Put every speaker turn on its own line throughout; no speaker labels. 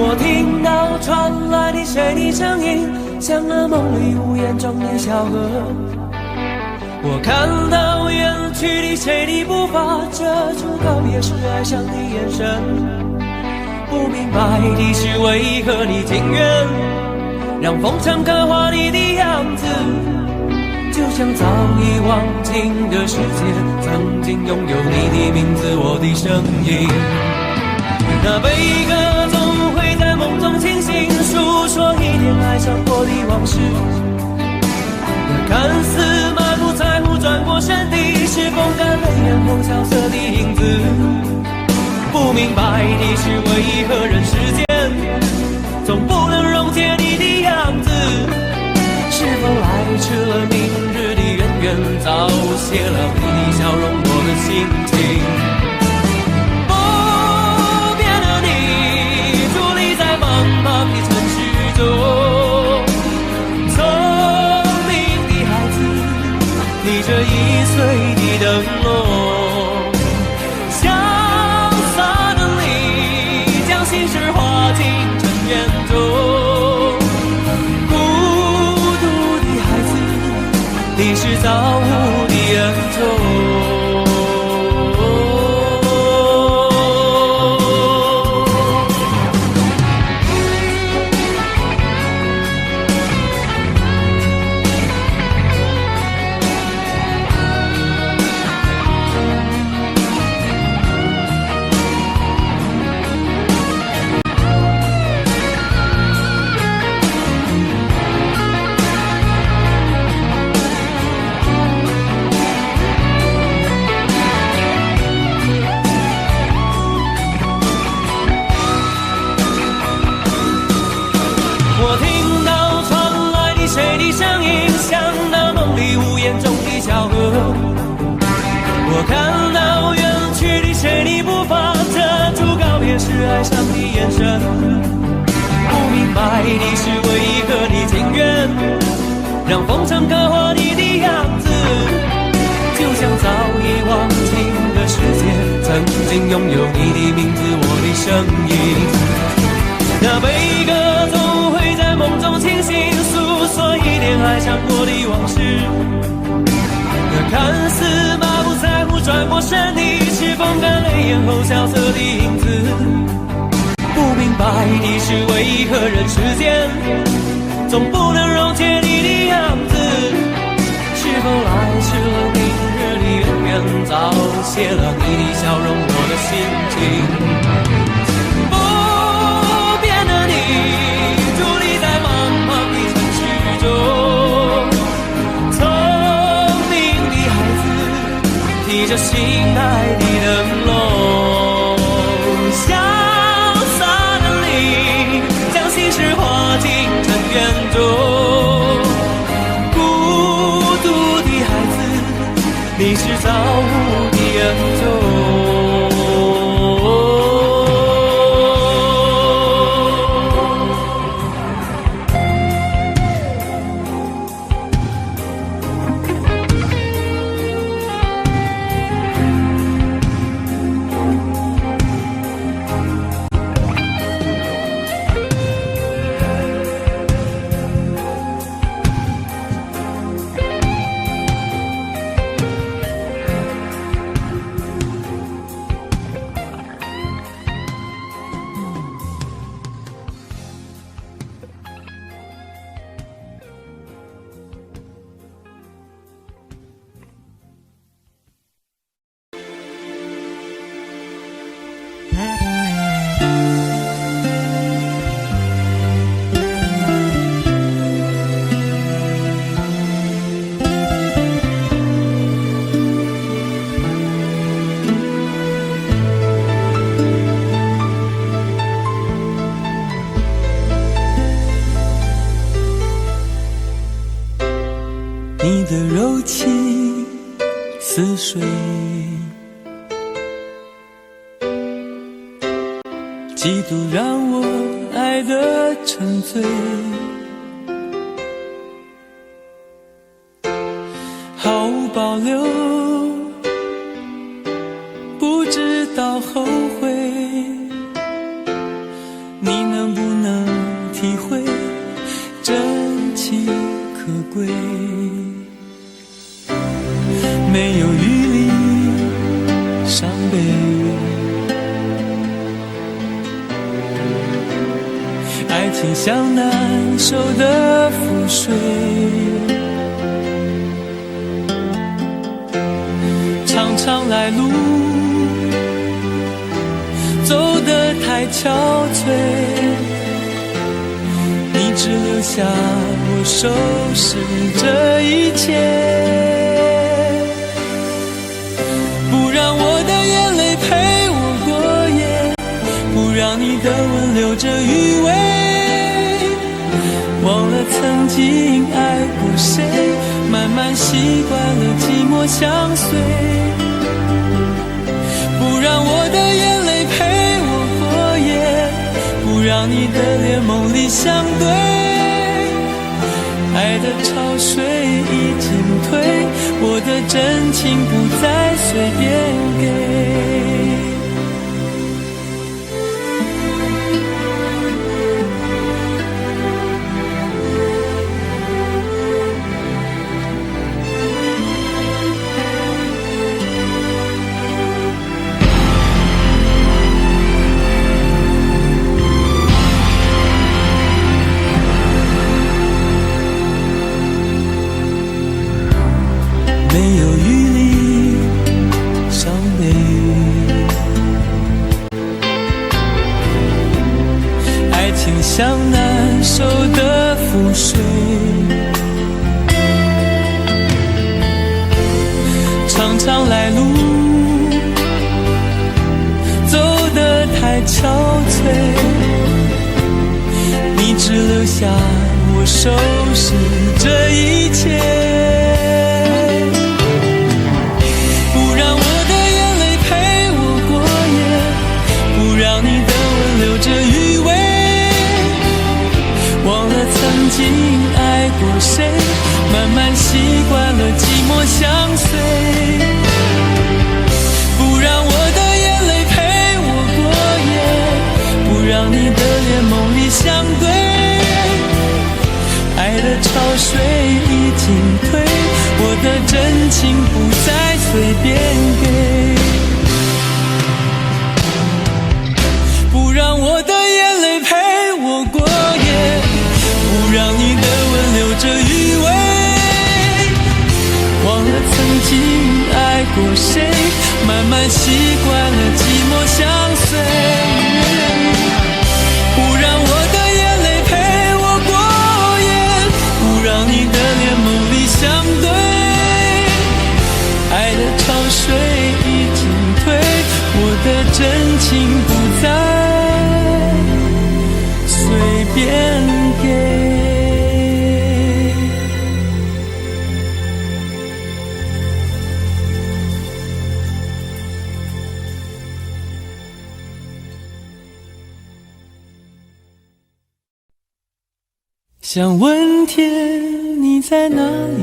我听到传来的谁的声音，像那梦里无言中的小河。我看到远去的谁的步伐，遮住告别时哀伤的眼神。不明白的是，为何你情愿让风尘刻画你的样子，就像早已忘情的世界，曾经拥有你的名字，我的声音。那悲歌总会在梦中清醒，诉说一点爱上过的往事。那看似满不在乎转过身的，是风干泪眼后萧瑟的影子。不明白的是，为何人世间总不能溶解你的样子？是否来迟了明日的渊源，早谢了你的笑容，我的心情。不变的你，伫立在茫茫的城市中，聪明的孩子，你这1岁的灯笼，潇洒的你，将心事化进尘缘中。你是造物的恩宠。我听到传来的谁的声音，像那梦里无言中的小河。我看到远去的谁的步伐，遮住告别时哀伤的眼神。不明白的是，为何你情愿让风尘刻画你的样子，就像早已忘情的世界，曾经拥有你的名字，我的声音。那悲歌总会在梦中清醒，诉说一点爱上过的往事。那看似满不在乎转过身的，是风干泪眼后萧瑟的影子。不明白的是，为何人世间总不能溶解你的样子？是否来迟了明日的渊源，早谢了你的笑容，我的心情。提着心爱的灯笼，潇洒的你，将心事化进尘缘中。孤独的孩子，你是造物的恩宠。你的柔情似水，几度让我爱得沉醉，毫无保留，不知道后悔。你能能不能体会真情可贵？没有余力伤悲，爱情像难收的覆水，常常来路走得太憔悴，你只留下我收拾这一切，不让我的眼泪陪我过夜，不让你的吻留着余味，忘了曾经爱过谁，慢慢习惯了寂寞相随，不让我的眼泪陪我过夜，不让你的脸梦里相对，爱的潮水已经退，我的真情不再随便给。没有余力伤悲，爱情像难收的覆水，常常来路走得太憔悴，你只留下我收拾这一切，这余味，忘了曾经爱过谁，慢慢习惯了寂寞相随，不让我的眼泪陪我过夜，不让你的脸梦里相对，爱的潮水已经退，我的真情不再随便给，不让我的眼泪陪我过夜，不让你的吻留着余味，忘了曾经爱过谁，慢慢习惯了寂寞相随，不让我的眼泪陪我过夜，不让你的脸梦里相对，爱的潮水已经退，我的真情不再随便给。想问天你在哪里，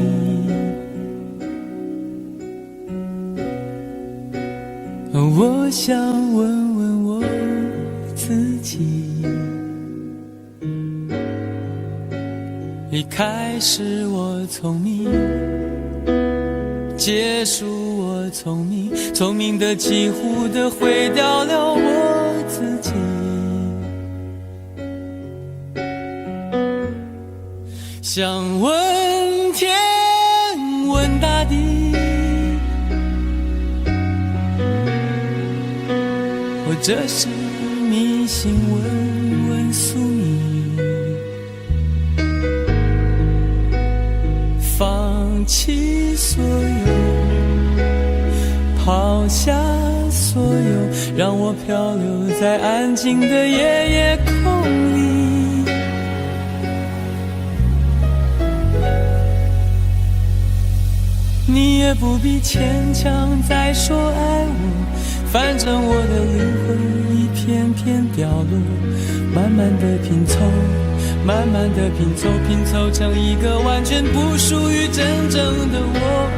我想问问我自己，离开时我聪明，结束我聪明，聪明的几乎的毁掉了我自己，想问天问大地，或者是迷信问问宿命，放弃所有，抛下所有，让我漂流在安静的夜夜空里，你也不必牵强再说爱我，反正我的灵魂一片片掉落，慢慢的拼凑，慢慢的拼凑，拼凑成一个完全不属于真正的我，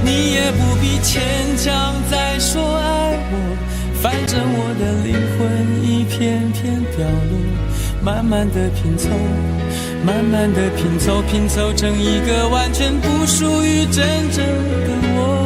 你也不必牵强再说爱我，反正我的灵魂一片片掉落，慢慢的拼凑，慢慢的拼凑，拼凑成一个完全不属于真正的我。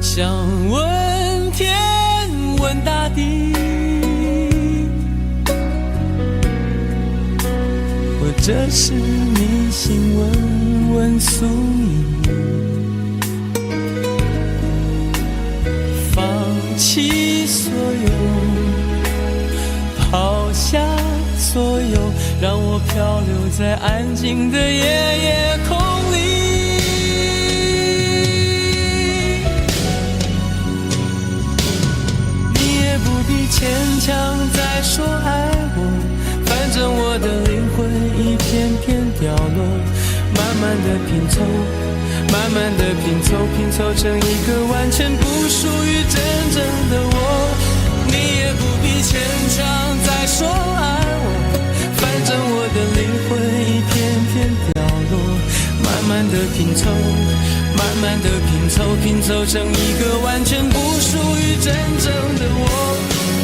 想问天，问大地，或者是迷信问问宿命，放弃所有，抛下所有，让我漂流在安静的夜空里。牵强再说爱我，反正我的灵魂一片片掉落，慢慢的拼凑，慢慢的拼凑，拼凑成一个完全不属于真正的我。你也不必牵强再说爱我，反正我的灵魂一片片掉落，慢慢的拼凑，慢慢的拼凑，拼凑成一个完全不属于真正的我。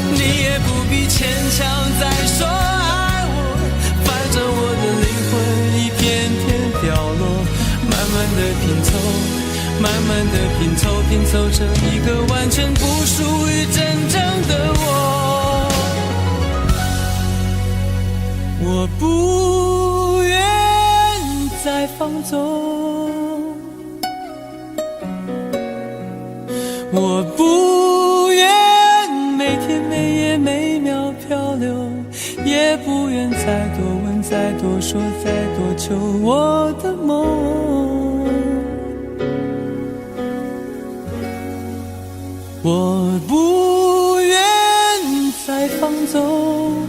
你也不必牵强再说爱我，反正我的灵魂一片片掉落，慢慢的拼凑，慢慢的拼凑，拼凑成一个完全不属于真正的我。我不愿再放纵，我不愿每天每夜每秒漂流，也不愿再多问再多说再多求我的梦。我不愿再放纵，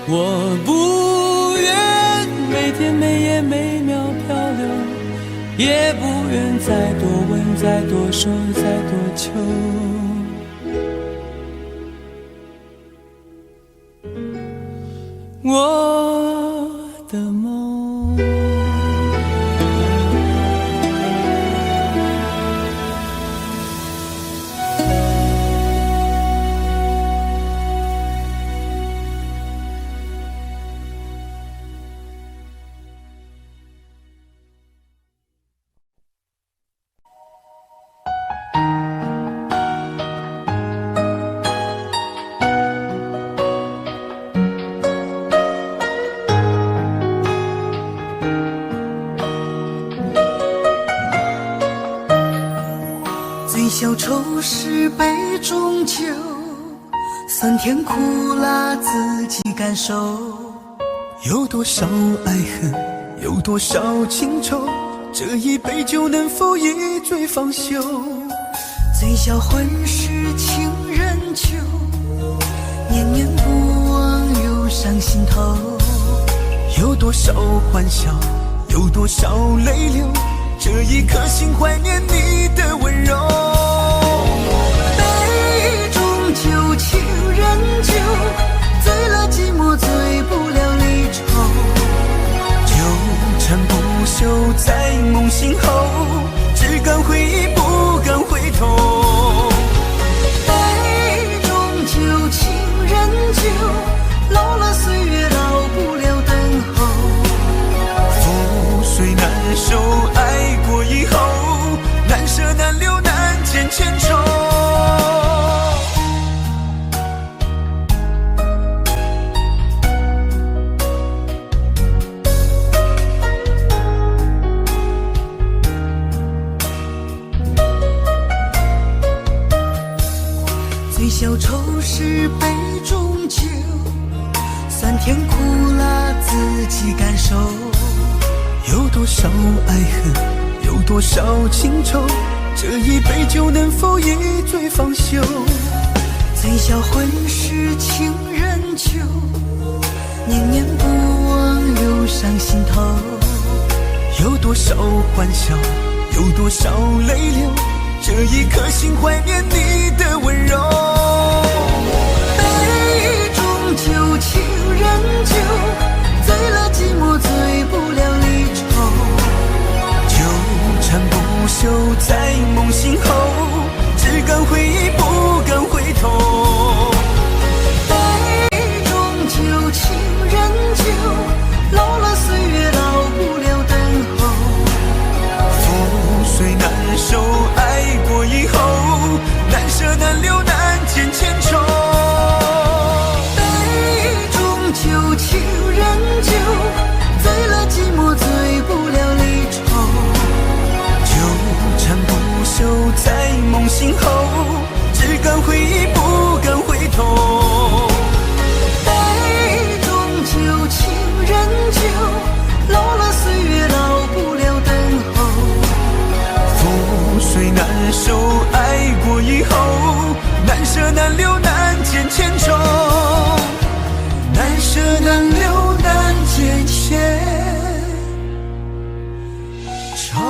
我不愿每天每夜每秒漂流，也不愿再多问再多说再多求我的梦。
醉消愁是杯中酒，酸甜苦辣自己感受。
有多少爱恨，有多少情愁，这一杯酒能否一醉方休？
醉消魂是情人酒，念念不忘又上心头。
有多少欢笑，有多少泪流，这一颗心怀念你的温柔。
杯中酒，情人酒，醉了寂寞，醉不了离愁。
纠缠不休在梦醒后，只敢回忆不敢回头。
杯中酒，情人酒，老了岁月老不了等候。
覆水难收，爱过以后，难舍难留难见千愁。
醉消愁是杯中酒，酸甜苦辣自己感受。
有多少爱恨，多少情愁，这一杯酒能否一醉方休？
醉销魂是情人酒，念念不忘又上心头。
有多少欢笑，有多少泪流，这一颗心怀念你的温柔。
杯中酒，情人酒，醉了寂寞，醉不了离愁。
纠缠不休在梦醒后，只敢回忆不敢回头。
杯中酒，情人酒，老了岁月老不了等候。
覆水难收，爱过以后，难舍难留难见千愁。
杯中酒，情人酒，醉了寂寞，醉不了离愁。
纠缠不休在梦醒后，只敢回忆不敢回头。
杯中酒，情人酒，老了岁月老不了等候。
覆水难收，爱过以后，难舍难留难见千愁。难舍难留难见千愁。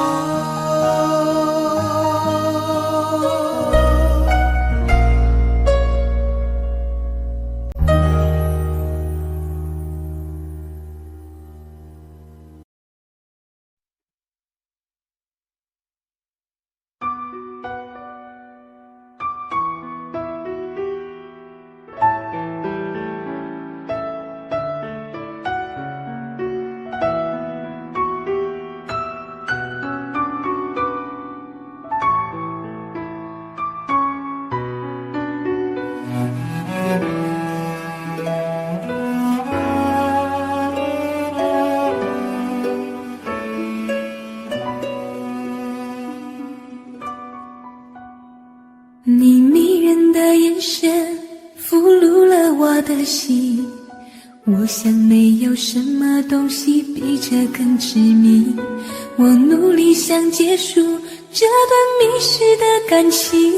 你迷人的眼神俘虏了我的心，我想没有什么东西比这更致命。我努力想结束这段迷失的感情，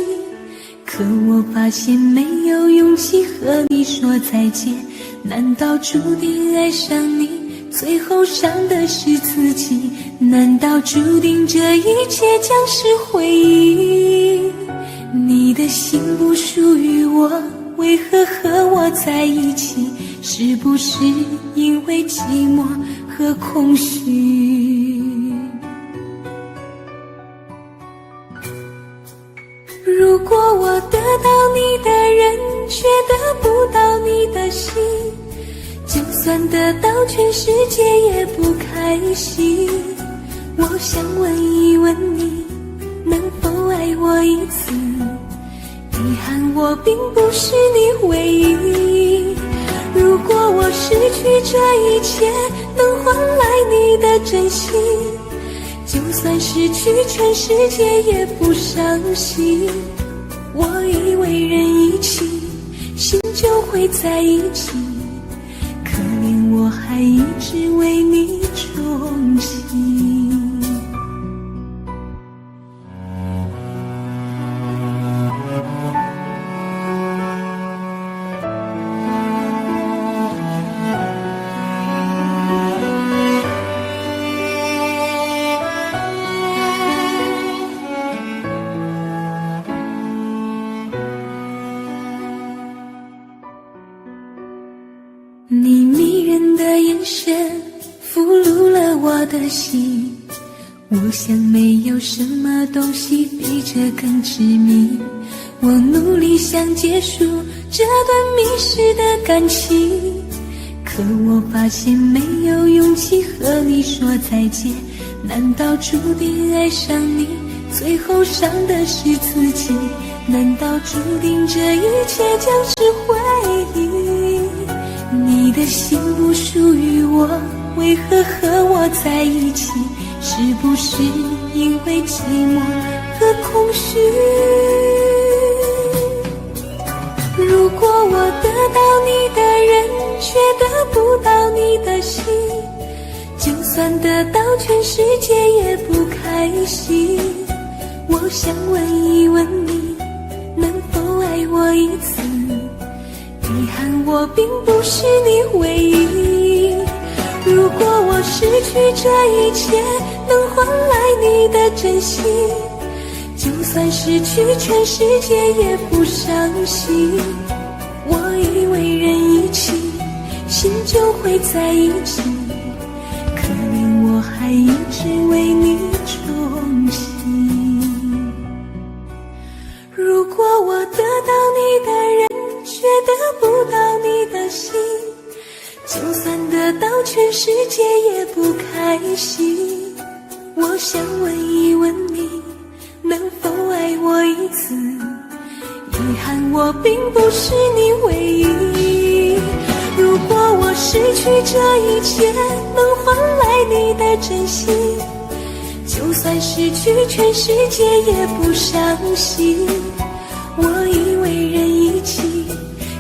可我发现没有勇气和你说再见。难道注定爱上你，最后伤的是自己？难道注定这一切将是回忆？你的心不属于我，为何和我在一起？是不是因为寂寞和空虚？如果我得到你的人，却得不到你的心，就算得到全世界也不开心。我想问一问你，能否爱我一次？遗憾我并不是你唯一。如果我失去这一切，能换来你的真心，就算失去全世界也不伤心。我以为人一起，心就会在一起，可怜我还一直为你憧憬。你迷人的眼神俘虏了我的心，我想没有什么东西比这更致命。我努力想结束这段迷失的感情，可我发现没有勇气和你说再见。难道注定爱上你，最后伤的是自己？难道注定这一切将是回忆？你的心不属于我，为何和我在一起？是不是因为寂寞和空虚？如果我得到你的人，却得不到你的心，就算得到全世界也不开惜。我想问一问你，能否爱我一次？遗憾我并不是你唯一。如果我失去这一切，能换来你的真心，就算失去全世界也不伤心。我以为人一起，心就会在一起，可怜我还一直为你钟情。如果我得到你的人，却得不到你的心，就算得到全世界也不开心。我想问一问你，能否爱我一次？遗憾我并不是你唯一。如果我失去这一切，能换来你的真心，就算失去全世界也不伤心。我以为人一起，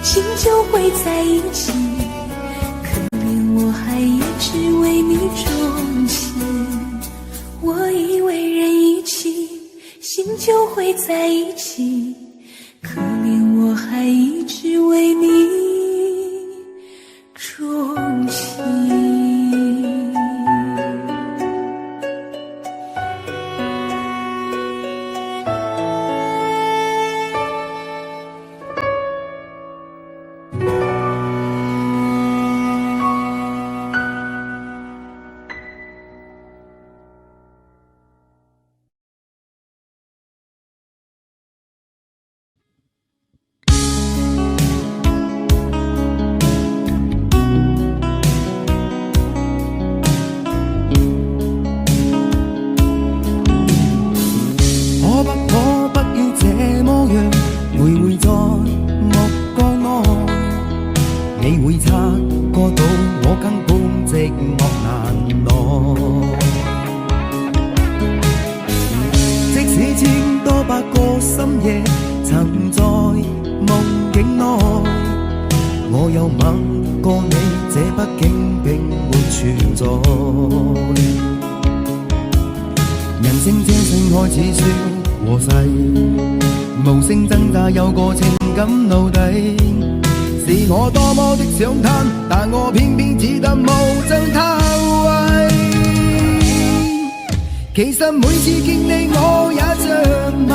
心就会在一起，可怜我还一直为你钟情。我以为人一起，心就会在一起，可怜我还一直为你钟情。
其實每次見你我也着迷，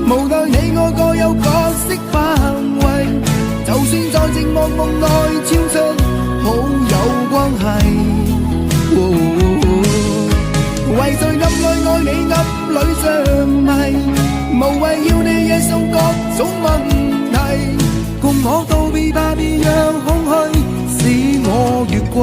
無奈你我各有角色範圍，就算在寂寞夢內超出好友關係，為在暗內愛你暗裏着迷，無謂要你惹送各種問題，共我道別吧，別讓空虛使我越軌。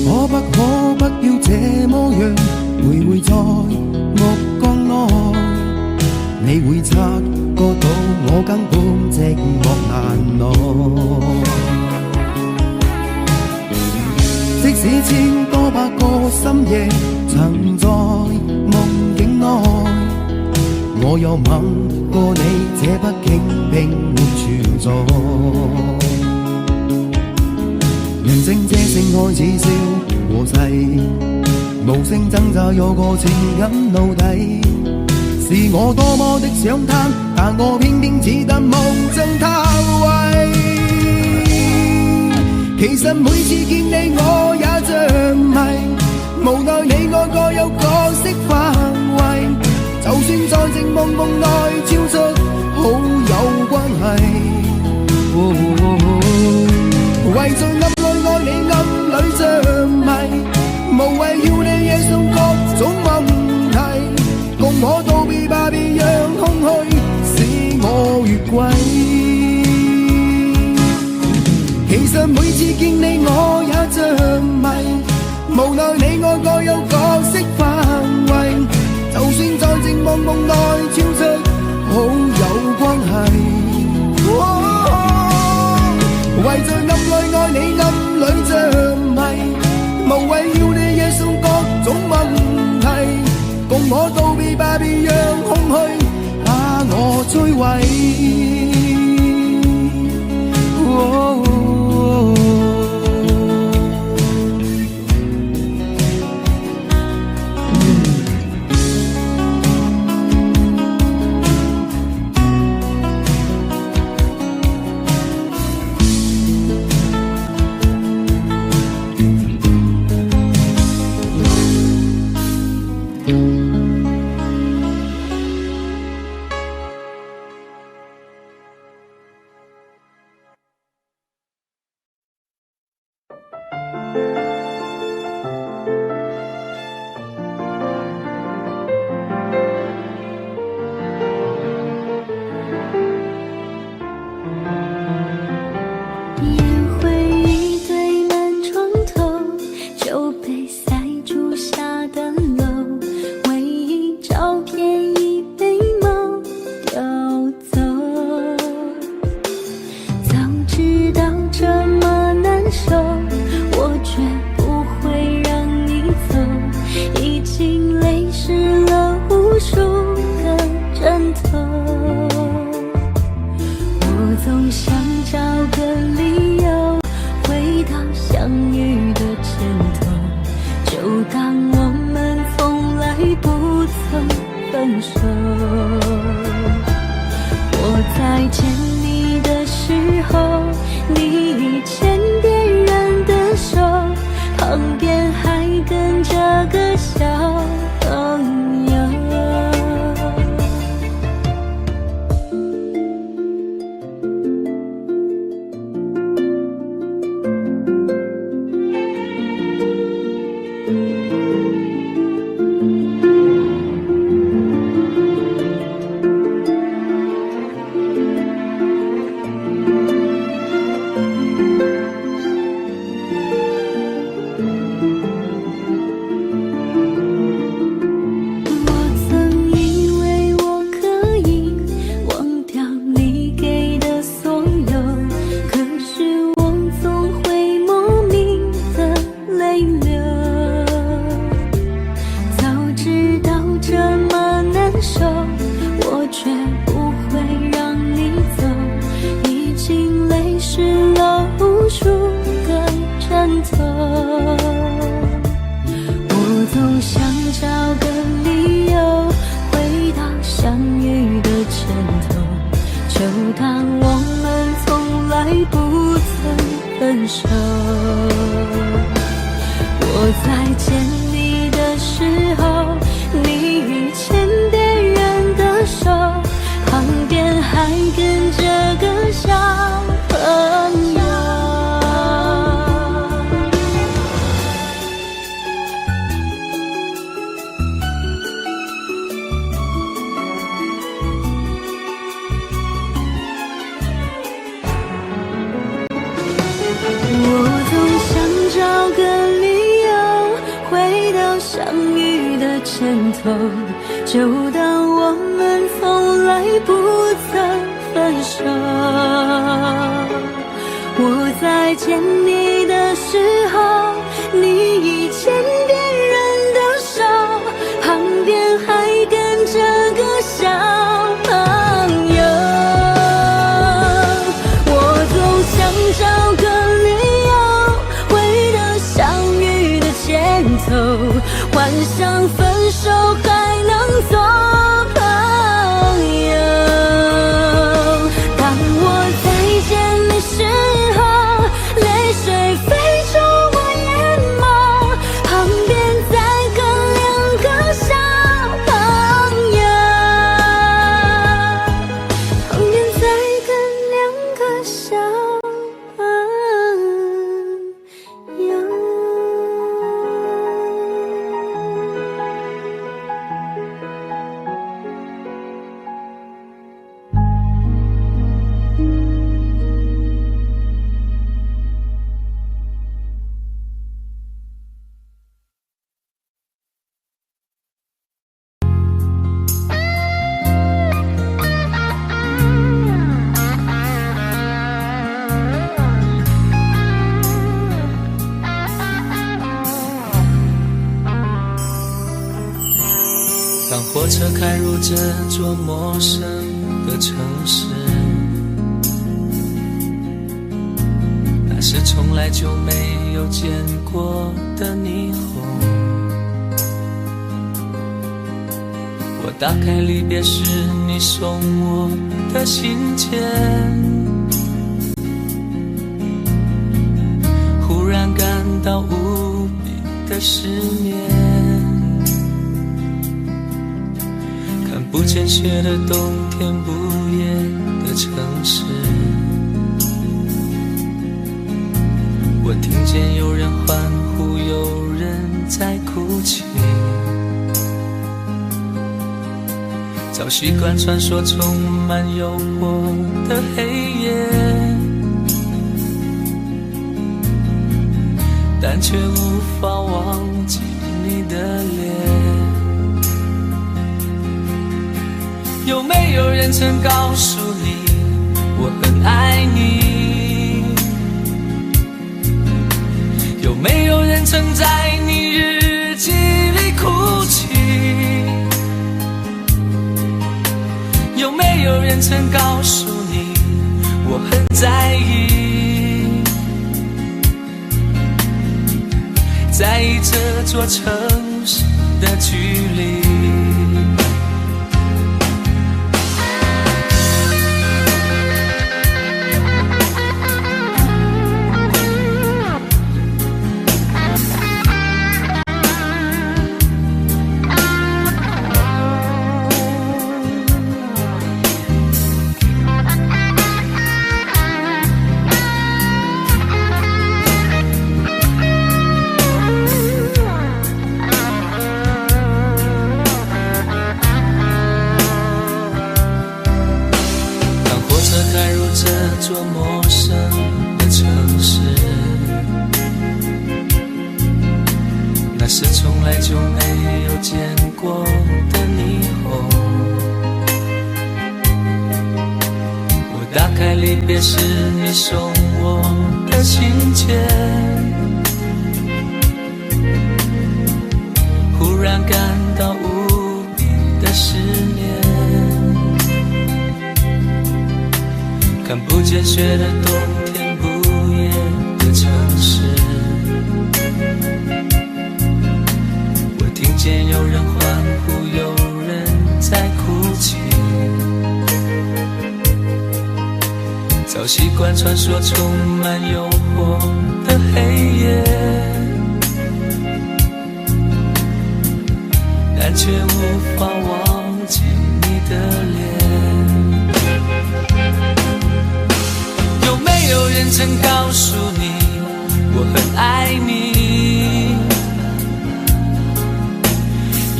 可不可不要這麼樣，徘徊在目光內，你會察覺到我根本寂寞難耐。即使千多百個深夜曾在夢境內，我又吻過你，這畢竟並沒存在。人生這性愛似笑和誓，無聲掙扎有個情感奴隸。是我多麼的想貪，但我偏偏只得夢中他為。其實每次見你我也着迷，無奈你我各有角色範圍，就算在寂寞夢內超出好友關係，為在暗內愛你暗裏着迷，無謂要你惹送各種問題，共我道別吧，別讓空虛使我越軌。其實每次見你我也着迷，無奈你我各有角色範圍，就算在寂寞夢內超出好友關係，埋在暗里爱你，暗里着迷，无谓要你惹上各种问题，共我道别吧，别让空虚把我摧毁。
就当我们从来不曾分手。我在见你的时候，你已牵别人的手，旁边还跟着个小朋友。我总想找个理由，回到相遇的前头，幻想分手还能做朋友。当我再见你时候，泪水
火车开入这座陌生的城市，那是从来就没有见过的霓虹。我打开离别时你送我的信件，忽然感到无比的失眠。看不见雪的冬天，不夜的城市，我听见有人欢呼，有人在哭泣。早习惯穿梭充满诱惑的黑夜，但却无法忘记你的脸。有没有人曾告诉你我很爱你？有没有人曾在你日记里哭泣？有没有人曾告诉你我很在意？在意这座城市的距离。这座陌生的城市，那是从来就没有见过的霓虹。我打开离别时你送我的信件，忽然感到无比的失眠。看不见雪的冬天，不夜的城市，我听见有人欢呼，有人在哭泣。早习惯穿梭充满诱惑的黑夜，但却无法忘记你的脸。有没有人曾告诉你我很爱你？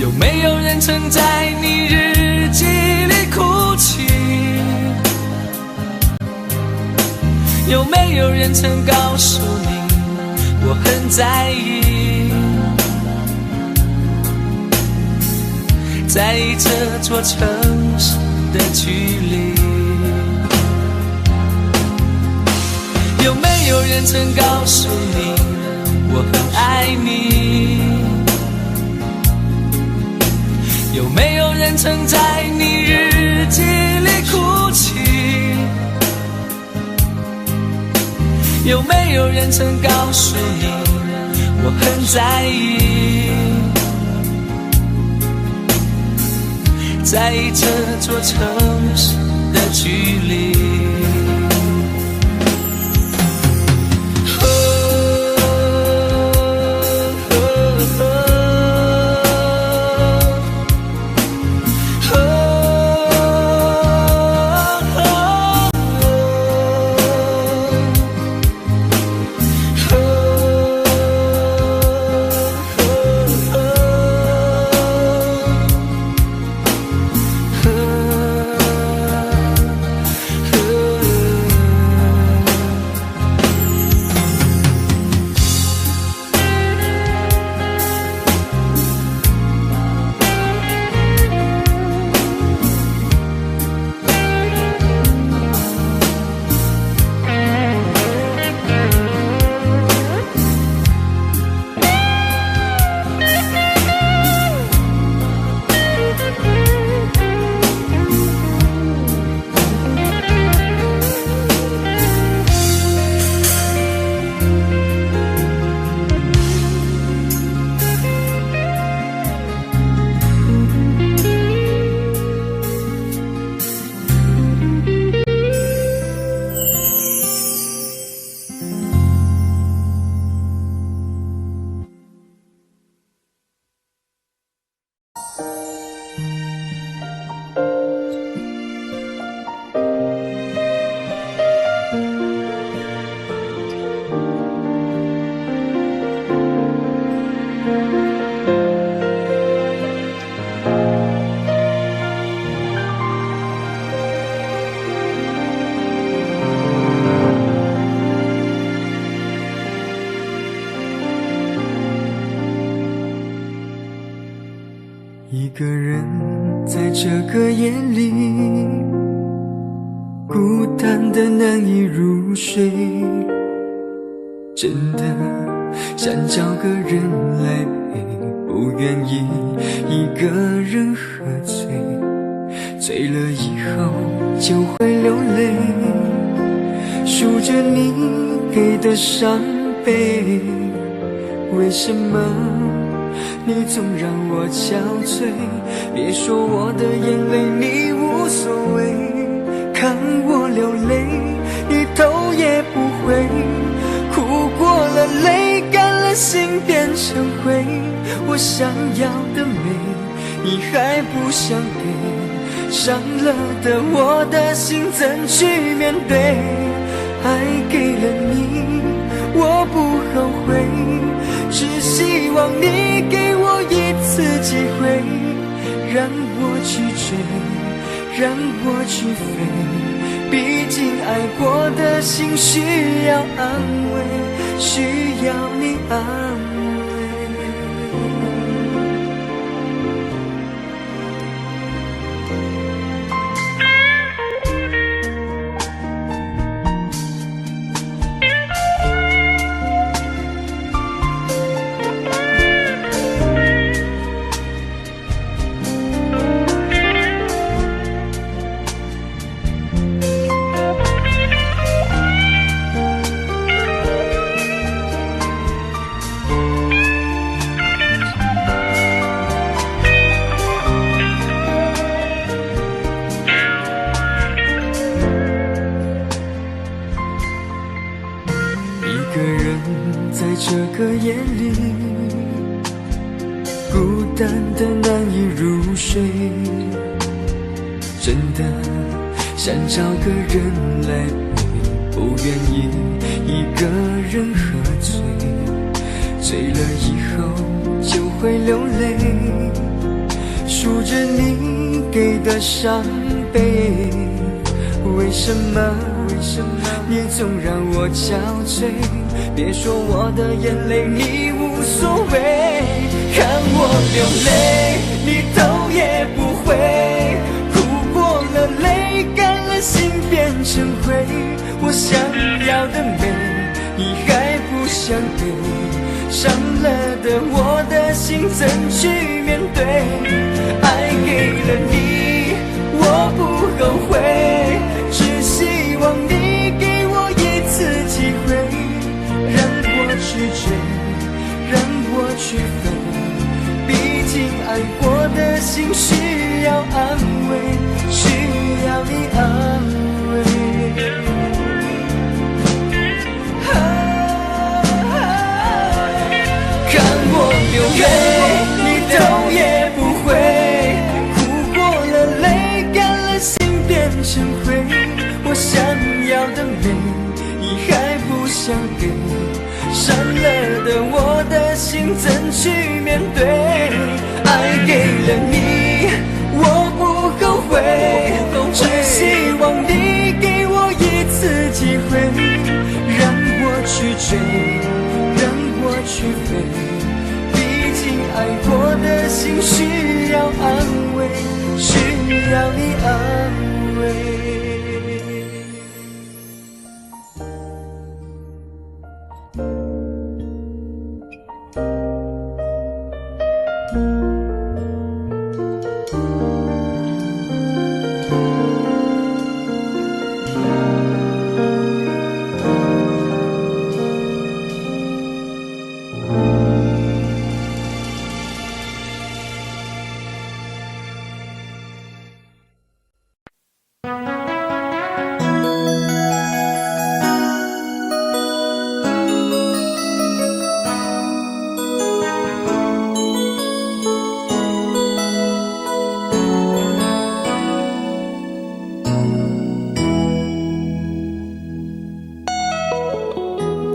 有没有人曾在你日记里哭泣？有没有人曾告诉你我很在意？在意这座城市的距离。有没有人曾告诉你我很爱你？有没有人曾在你日记里哭泣？有没有人曾告诉你我很在意？在意这座城市的距离。
个人在这个夜里，孤单的难以入睡，真的想找个人来陪，不愿意一个人喝醉，醉了以后就会流泪，数着你给的伤悲，为什么你总让我憔悴？别说我的眼泪你无所谓，看我流泪你头也不回，哭过了泪干了心变成灰，我想要的美你还不想给，伤了的我的心怎去面对？爱给了你我不后悔，只希望你给我一次机会，让我去追，让我去飞，毕竟爱过的心需要安慰，需要你安慰。一个人在这个夜里，孤单的难以入睡，真的想找个人来陪，不愿意一个人喝醉，醉了以后就会流泪，数着你给的伤悲，为什么你总让我憔悴？别说我的眼泪你无所谓，看我流泪你头也不回，哭过了泪干了心变成灰，我想要的美你还不想给，伤了的我的心怎去面对？爱给了你我不后悔，只希望你给我一次机会，让我去追，让我去飞，毕竟爱过的心需要安慰，需要你安慰。看我流泪你头也不回，哭过了泪干了心变成灰，我想要的美你还不想给，伤了的我的心怎去面对？爱给了你我不后悔，只希望你给我一次机会，让我去追，让我去飞，毕竟爱过的心需要安慰，需要你安慰。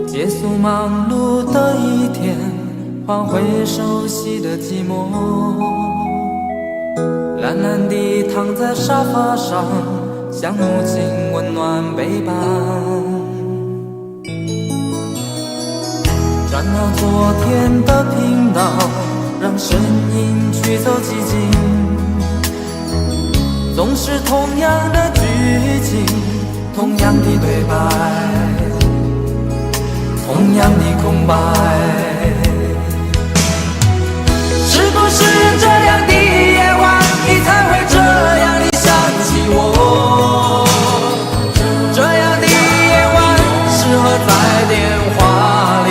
结束忙碌的一天，换回熟悉的寂寞，懒懒地躺在沙发上，像母亲温暖背叛。转到昨天的频道，让声音驱走寂静。总是同样的剧情，同样的对白，同样的空白。是不是这样的夜晚，你才会这样地想起我？这样的夜晚适合在电话里，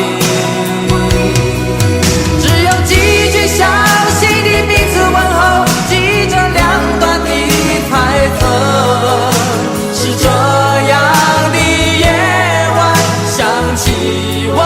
只有几句详细的彼此问候，记着两端的猜测。是这样的夜晚想起我。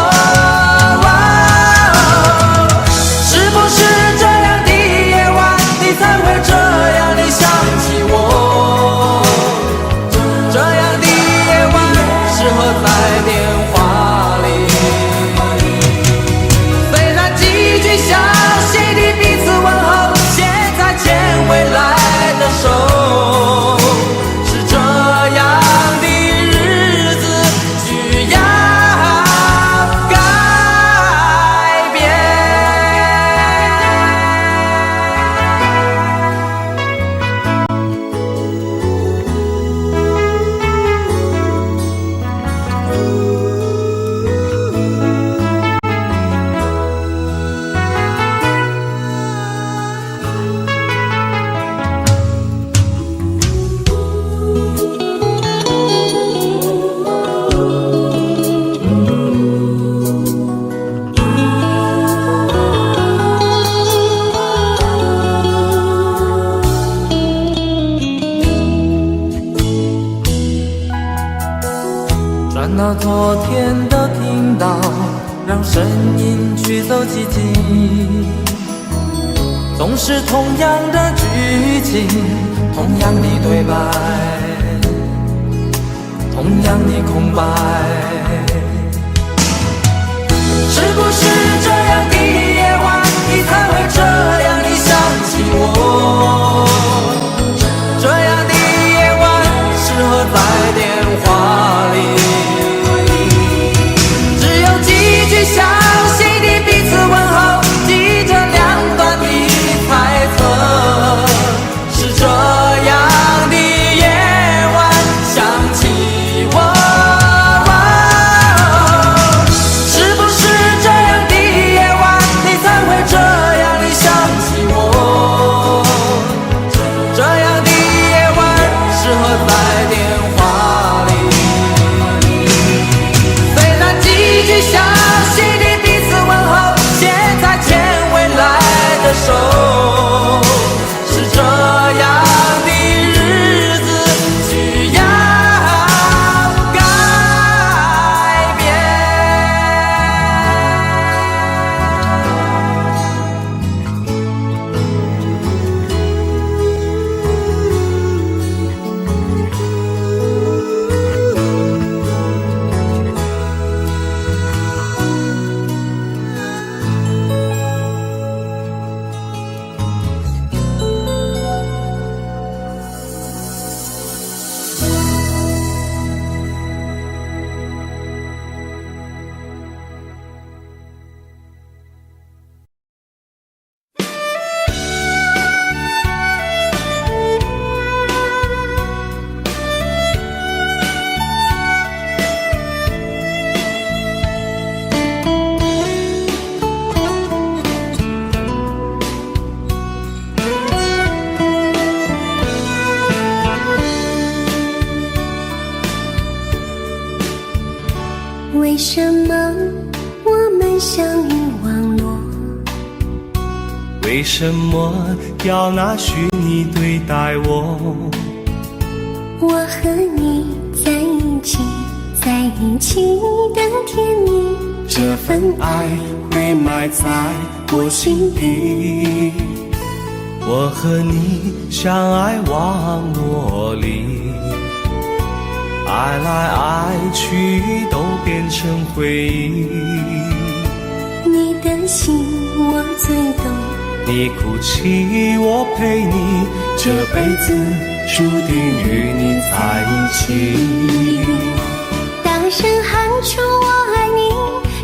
转到昨天都听到，让声音驱走寂静。总是同样的剧情，同样的对白，同样的空白。是不是这样的夜晚，你才会这样地想起我？这样的夜晚适合在电话里，只有几句详细的彼此问候，记着两端的猜测。是这样的夜晚想起我。
为什么我们相遇网络？
为什么要拿虚拟对待我？
我和你在一起，在一起的甜蜜，
这份爱会埋在我心底。我和你相爱网络里，爱来爱去都变成回忆。
你的心我最懂，
你哭泣我陪你，这辈子注定与你在一起。
大声喊出我爱你，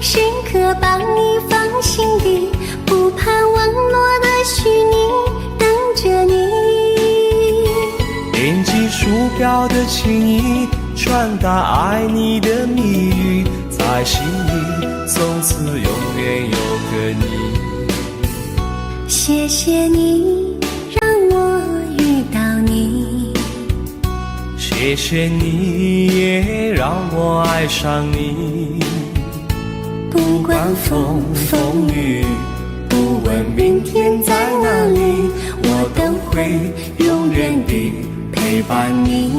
时刻把你放心底，不怕网络的虚拟等着你。
飘的情意，传达爱你的蜜语，在心里从此永远有个你。
谢谢你让我遇到你，
谢谢你也让我爱上你。
不管风风雨，
不问明天在哪里，我都会永远地陪伴你。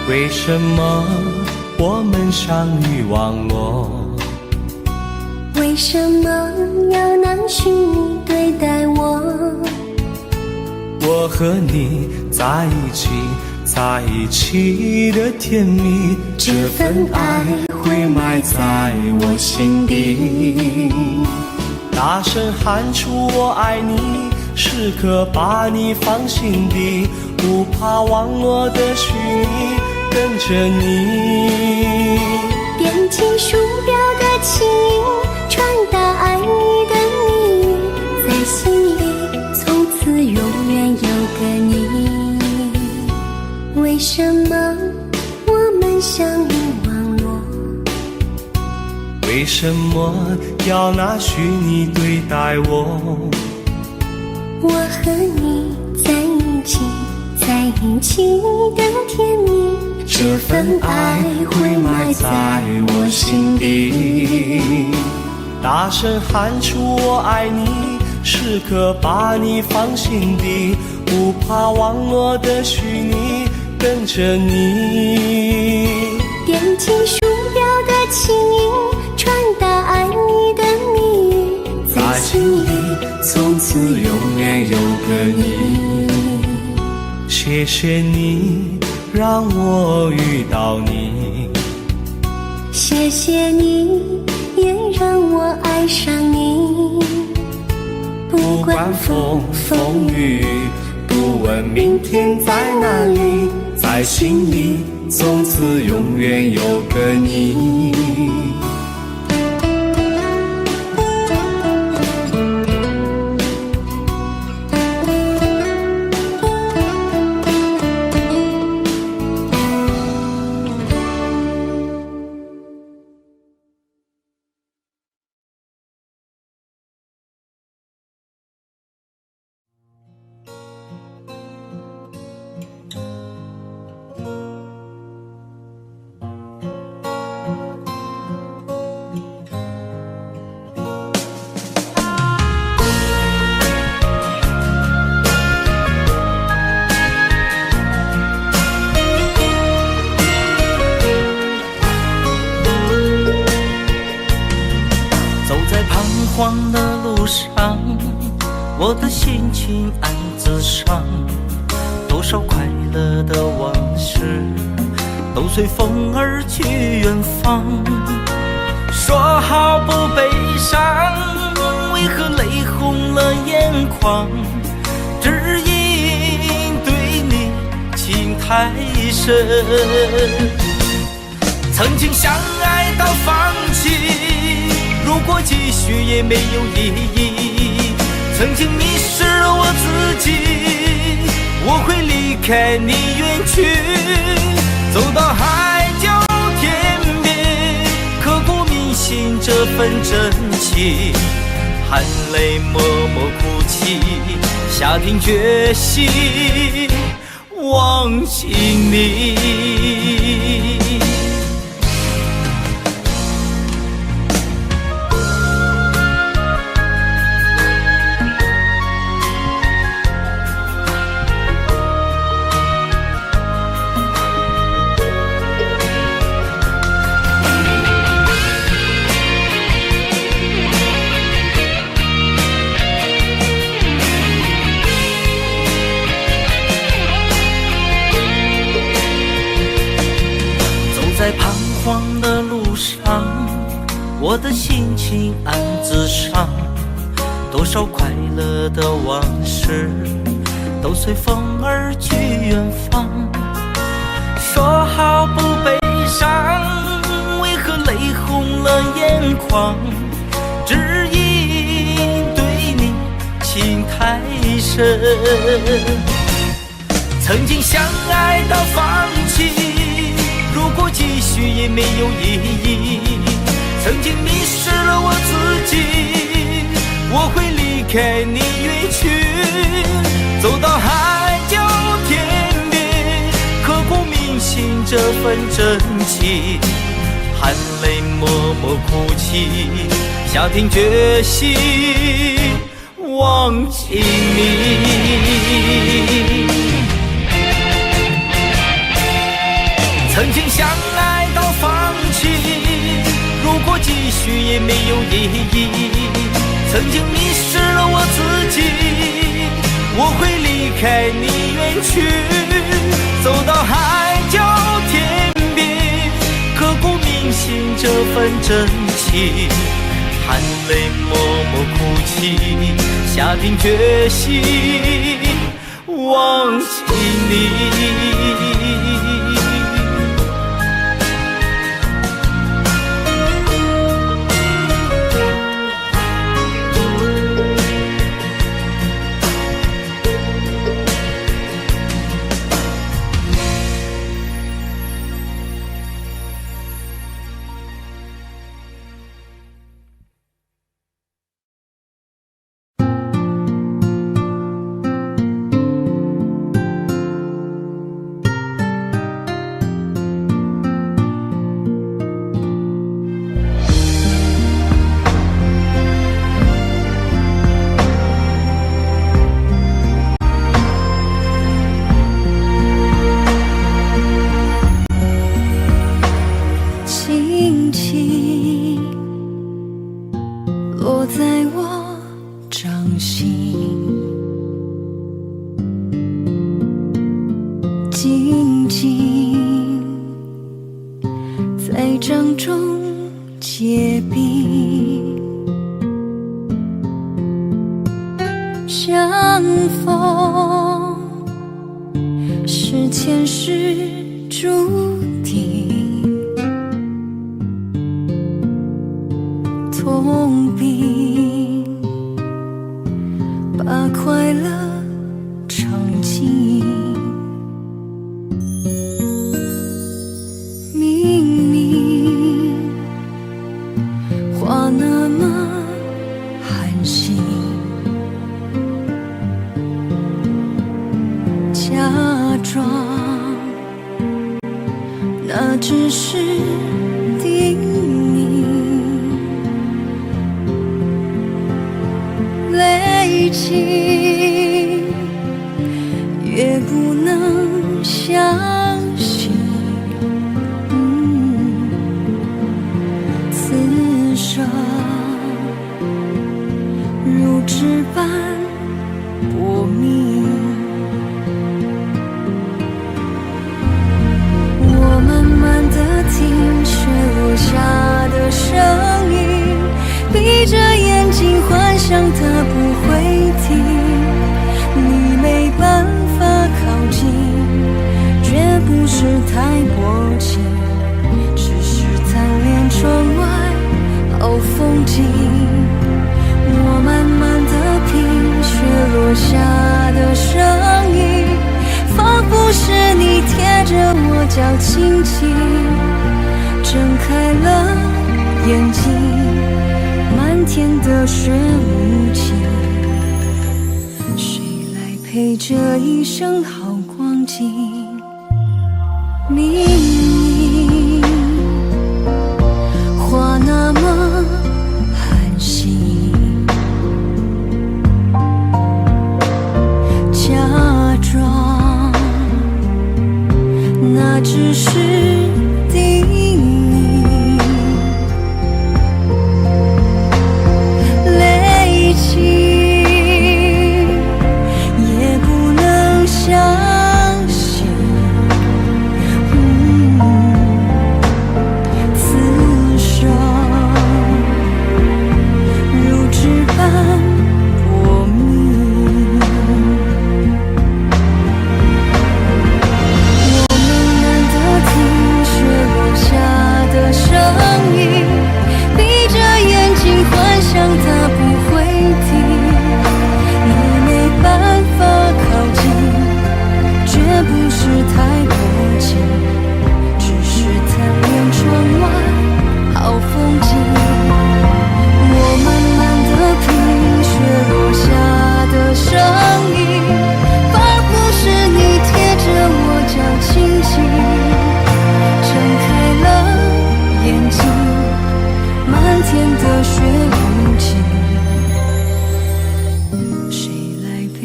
为什么我们相遇网络？
为什么要拿虚拟对待我？
我和你在一起，在一起的甜蜜，这份爱会埋在我心底。大声喊出我爱你，时刻把你放心底，不怕网络的虚拟，跟着你。
点击鼠标的轻音，传达爱你的蜜语，在心里从此永远有个你。为什么我们相遇网络？
为什么要拿虚拟对待我？
我和你在一起，在一起的甜蜜，
这份爱会埋在我心底。大声喊出我爱你，时刻把你放心底，不怕网络的虚拟，跟着你。
点击鼠标的轻音，传达爱你的蜜语，
在心里从此永远有个你。谢谢你让我遇到你，
谢谢你也让我爱上你。
不管风风雨，不问明天在哪里，在心里从此永远有个你。
慌的路上，我的心情暗自伤，多少快乐的往事都随风而去远方。说好不悲伤，为何泪红了眼眶？只因对你情太深，曾经相爱到放弃，如果继续也没有意义。曾经迷失了我自己，我会离开你远去，走到海角天边，刻骨铭心这份真情，含泪默默哭泣，下定决心忘记你。的心情暗自伤，多少快乐的往事都随风而去远方。说好不悲伤，为何泪红了眼眶？只因对你情太深，曾经相爱到放弃，如果继续也没有意义。曾经迷失了我自己，我会离开你远去，走到海角天边，刻骨铭心这份真情，含泪默默哭泣，下定决心忘记你。曾经相爱到放弃，如果继续也没有意义。曾经迷失了我自己，我会离开你远去，走到海角天边，刻骨铭心这份真情，含泪默默哭泣，下定决心忘记你。
静静在掌中结冰，相逢是前世注定，痛并把快乐尝尽。话那么寒心，假装那只是叮咛，累积越不能相信。如纸般薄命，我慢慢地听雪落下的声音，闭着眼睛幻想它不会停，你没办法靠近，绝不是太薄情，只是贪恋窗外好风景。我慢慢地听雪落下的声音，仿佛是你贴着我脚轻轻睁开了眼睛，漫天的雪无情，谁来陪这一生好光景？明明话那么寒心，假装那只是叮咛，累积也不能相信，此生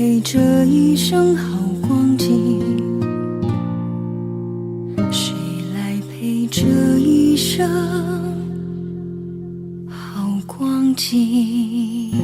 陪这一生好光景？谁来陪这一生好光景？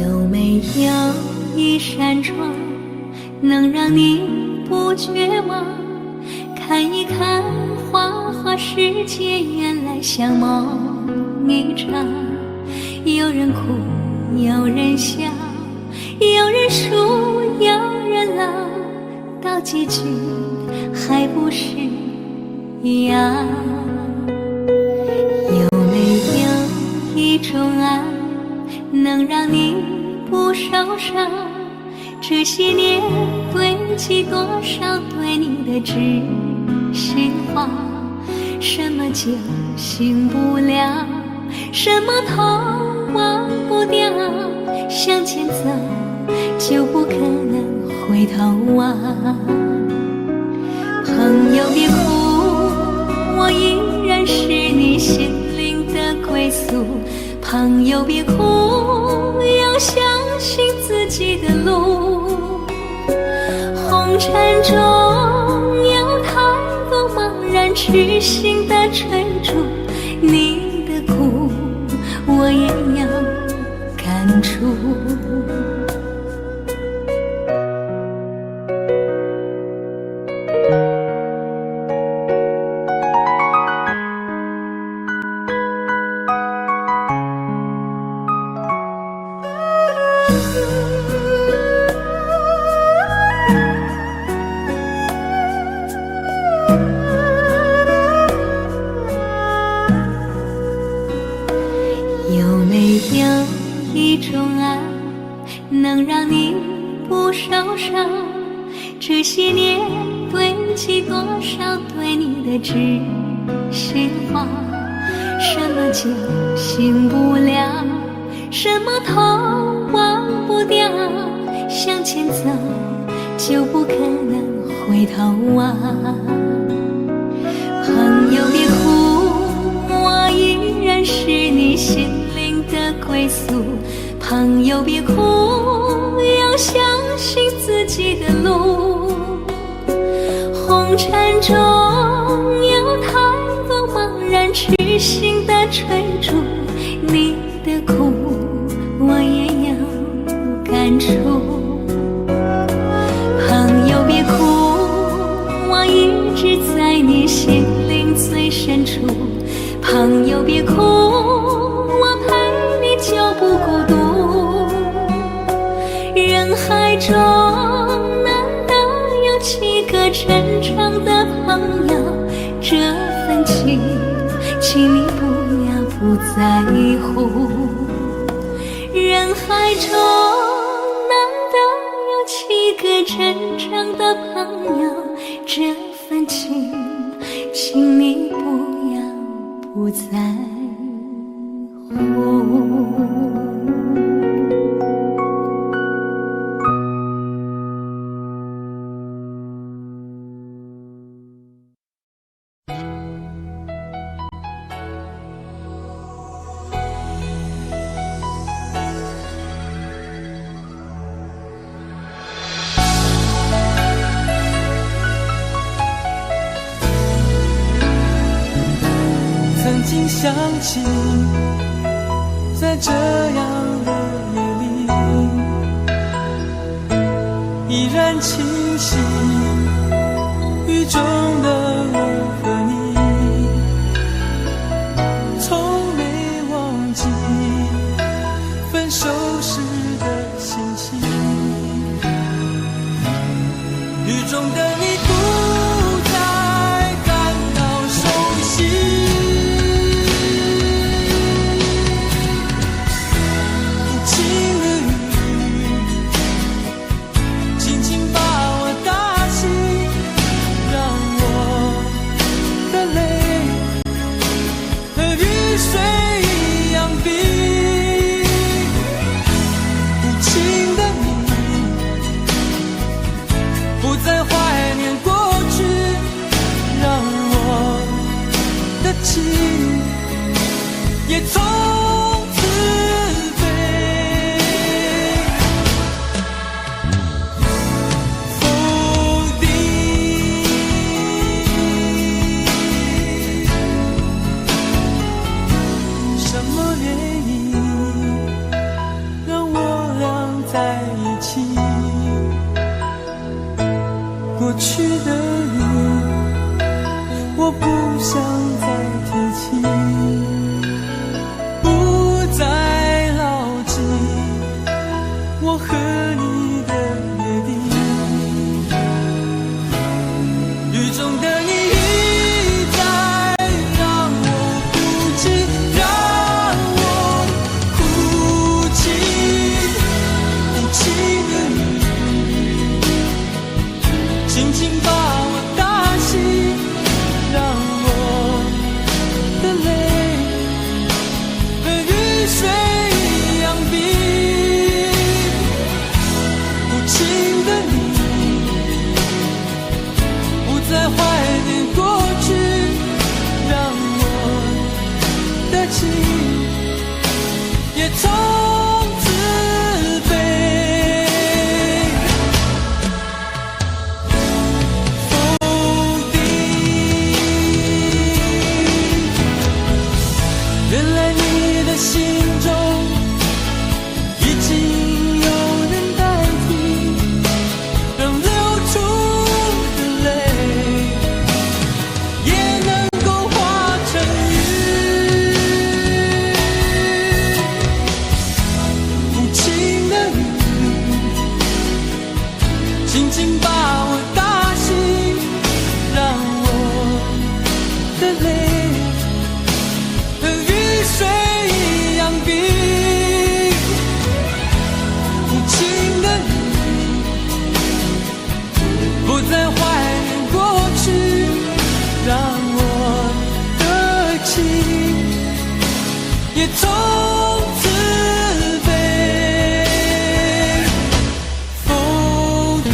有没有一扇窗，能让你不绝望？看一看花花世界，原来像梦一场。有人哭，有人笑，有人输，有人老，到结局还不是一样。有没有一种爱，能让你不受伤？这些年堆积多少对你的知识话？什么酒醒不了，什么痛忘不掉，向前走就不可能回头望。朋友别哭，我依然是你心灵的归宿。朋友别哭，要相信自己的路。红尘中有太多茫然痴心的追逐，你的苦我也要感触。有没有一种爱，能让你不受伤？这些年堆积多少对你的知识话？什么酒醒不了，什么痛忘不掉，向前走就不可能回头望。朋友别哭，我依然是你心灵的归宿。朋友别哭，要相信自己的路。红尘中有太多茫然痴心的追逐，你的苦我也要感触。朋友别哭，我一直在你心灵最深处。朋友别哭，我陪你就不孤独。人海中难得有几个真诚的朋友，这份情请你不要不在乎。人海中难得有几个真诚的朋友，这份情请你不要不在乎。
曾经想起，在这样的夜里，依然清晰，雨中的我和你，从没忘记分手时的心情。雨中的你不再感我不想再提起，不再牢记我和你的约定。雨中的你一再让我哭泣，让我哭泣，无情的你轻轻把我打醒，让我的泪和雨水一样冰。无情的你不再怀念过去，让我的情也从此飞。原来你的心中已经有人代替，让流出的泪也能够化成雨。无情的你轻轻把我打醒，让我的泪和雨水一样冰。无情的你不再怀念过去，让我的情也从此被否定。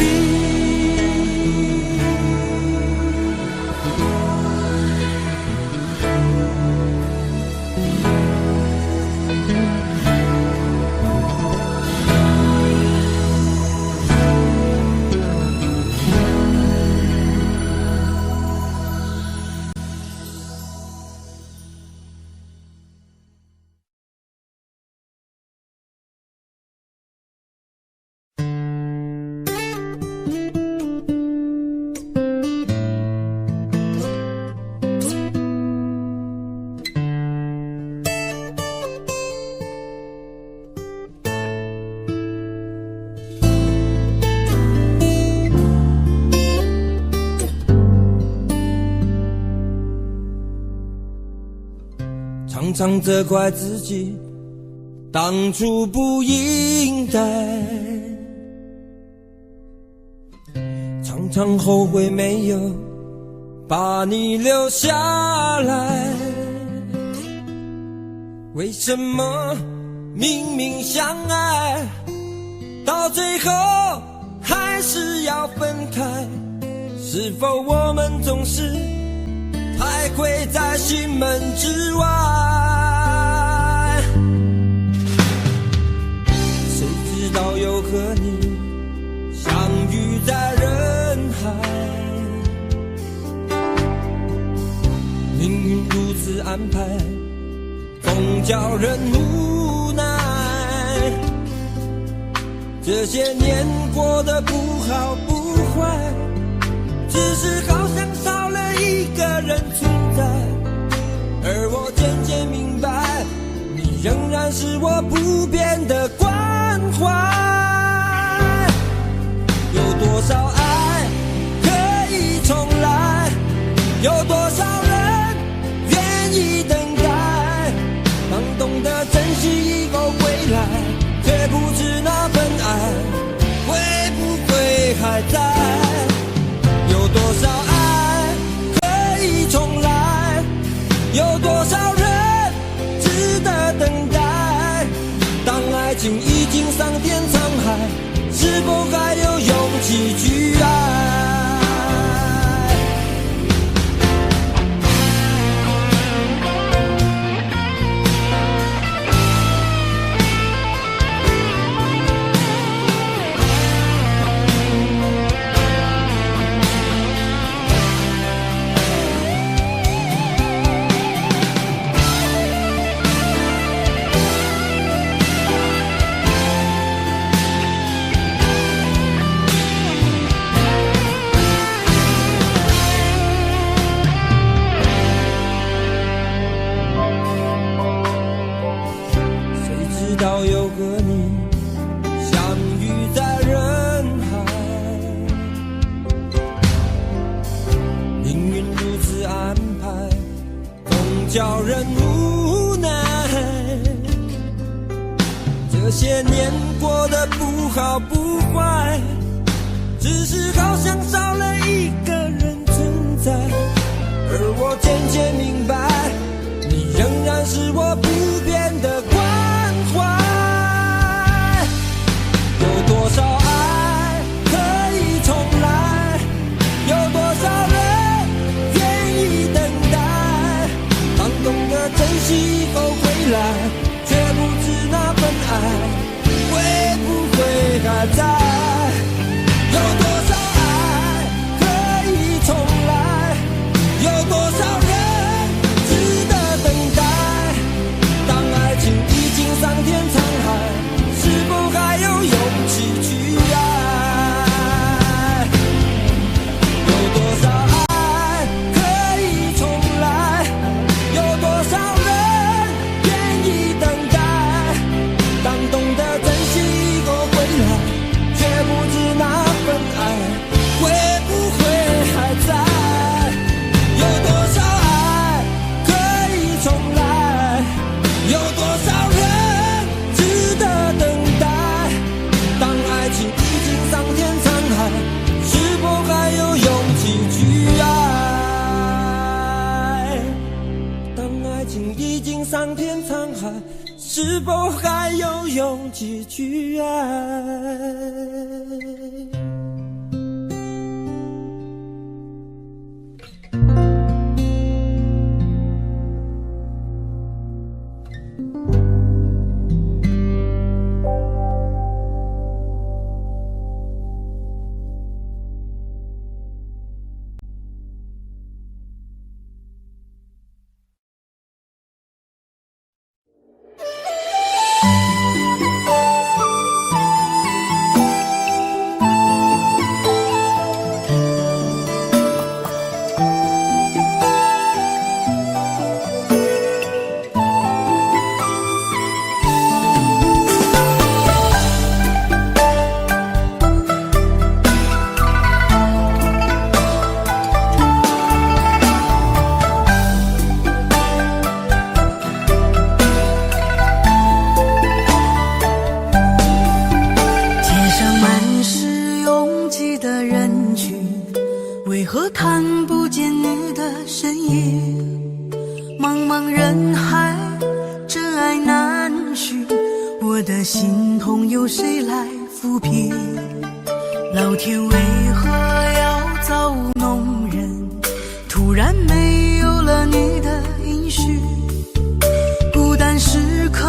常常责怪自己当初不应该，常常后悔没有把你留下来。为什么明明相爱，到最后还是要分开？是否我们总是徘徊在心门之外？谁知道又和你相遇在人海，命运如此安排，总叫人无奈。这些年过得不好不坏，只是好像少了一个人存在，而我渐渐明白，你仍然是我不变的关怀。有多少爱可以重来，有多少人愿意等待，当懂得珍惜以后归来，却不知那份爱会不会还在。有多少爱可以重来，有多少人值得等待，当爱情已经桑田沧海，是否还有勇气去爱？
叫人无奈。这些年过得不好不坏，只是好像少了一个人存在。而我渐渐明白，你仍然是我不变的关怀。有多少爱可以重来，有多少人愿意等待。当懂得珍惜以后回来，却不知那份爱会不会还在。有多少爱可以重来，有多少人值得等待。当爱情已经桑田沧海，是否还有勇气去爱？有多少爱可以重来，有多少人愿意等待。当懂得珍惜以后回来，却不知那份爱会不会还在。有多少爱可以重来，有多少人值得等待。当爱情已经桑田沧海，是否还有勇气去爱？当爱情已经桑田沧海，是否还有勇气去爱？
为何看不见你的身影？茫茫人海，真爱难寻，我的心痛有谁来抚平？老天为何要造物弄人？突然没有了你的音讯，孤单时刻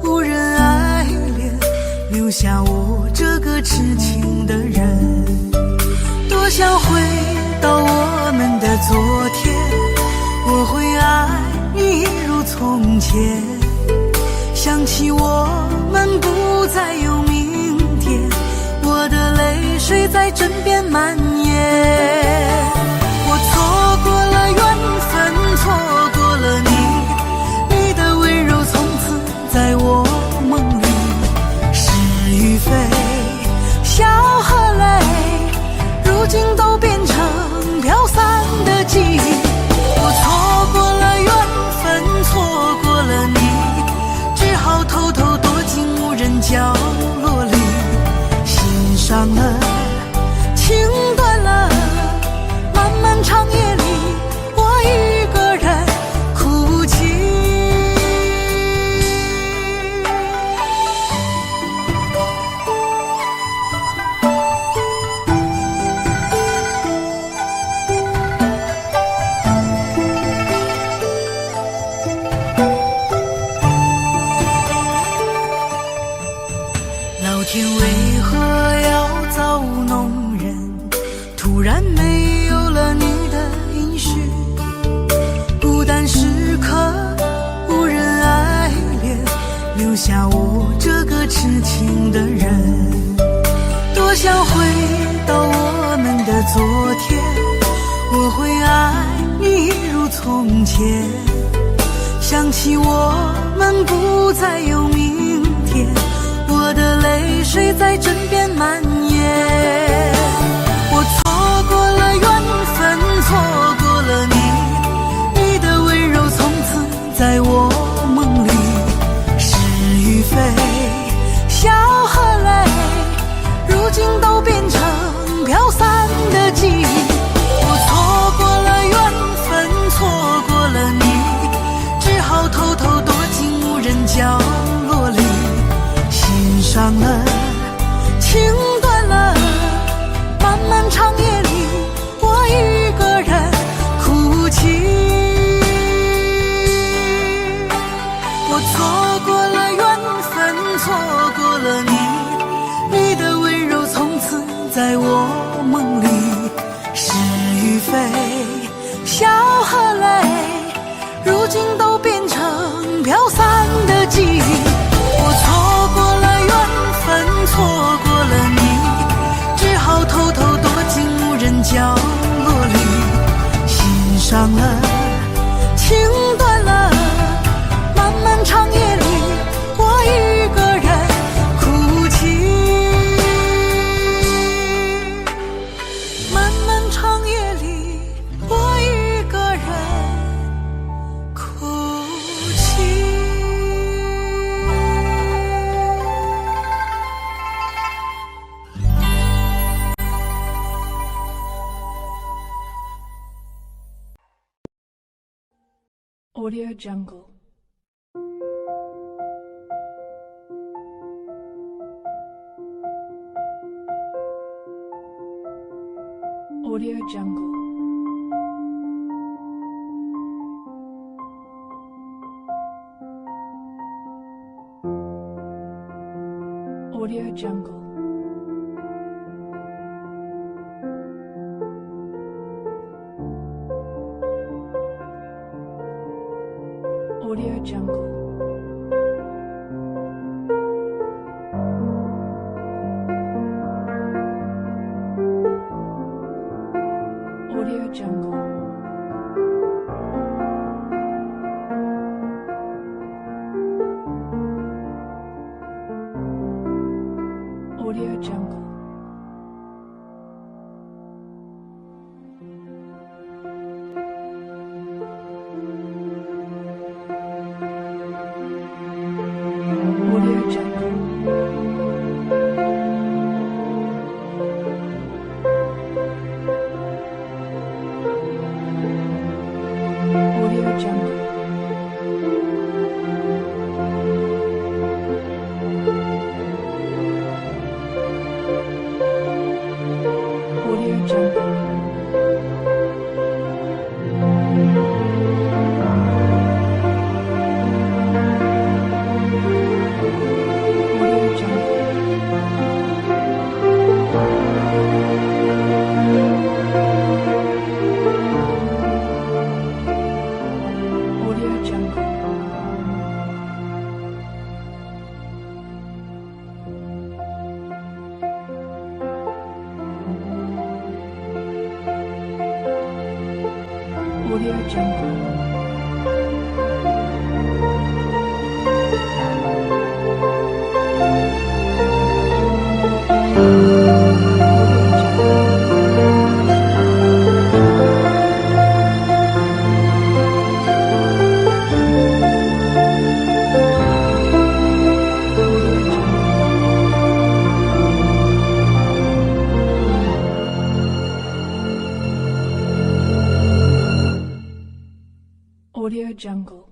无人爱怜，留下我这个痴情的人。多想回到我们的昨天，我会爱你一如从前。想起我们不再有明天，我的泪水在枕边蔓延。我错过了缘分，错过了你，你的温柔从此在我梦里。是与非，笑和泪，如今都变成飘散的记忆。我错过了缘分，错过了你，只好偷偷躲进无人角落里。心伤了，情断了，漫漫长夜里，我一个人哭泣。老天为何要造物弄人？突然没有了你的音讯，孤单时刻无人爱怜，留下我这个痴情的人。多想回到我们的昨天，我会爱你一如从前。想起我们不再有明天，我的泪水在枕边蔓延。我错过了缘分，错过了你，你的温柔从在我梦里，是与非，笑和泪，如今都变成飘散的记忆。我错过了缘分，错过了你，只好偷偷躲进无人角落里，心伤了，情断了，漫漫长夜里，我一个人哭泣。我错过了缘分，错过了你，你的温柔从此在我梦里，是与非，笑和泪，如今都变成飘散的记忆。我错过了缘分，错过了你，只好偷偷躲进无人角落里，心伤了，情断了，漫漫长夜里，我一个人哭泣。漫漫长夜里，我一个人哭泣。
Audio Jungle. Audio Jungle. Audio Jungle. Audio Jungle. Audio Jungle. Audio Jungle. Audio Jungle. Audio Jungle. Audio Jungle. Audio Jungle. Audio Jungle. Audio Jungle. Audio Jungle.